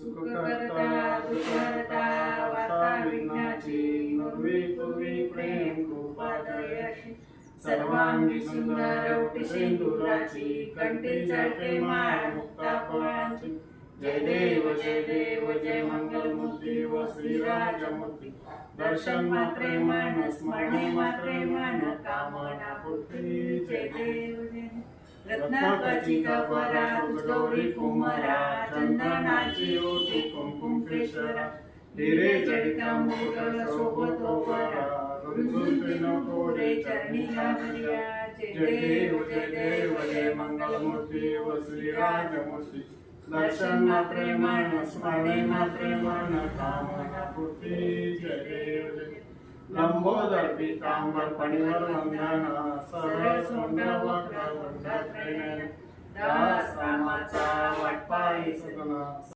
सुख करता दुःखहर्ता वार्ता विघ्नाची पूर्वी पूर्वी प्रेम कृपादयाची सर्वांगी सुंदर ओटी सिंदुराची कंठी चढते माळ मुक्ता फळांची जय देव जय मंगल मूर्ती व श्रीराजमूर्ती दर्शन मात्रे मन स्मरणे मात्रे मन कामना पूर्ती जय देव रत्नाकरची कपरा गौरी कुमारा चंदनाची ओटी कुंकुम केशरा हिरे जडिता मुकुट शोभतो वरा रुंजुलते नको रे चरणी घाबरिया जय देव जय मंगल मूर्ती व श्रीराजमूर्ती दर्शन मात्रे मन स्मरणे मात्रे मन कामना पूर्ती जय देव लंबोदर पीतांबर पणिवर वंदन सरळ सोंड वक्र वंदत्रेन दास रामाचा वाटपाई सगुण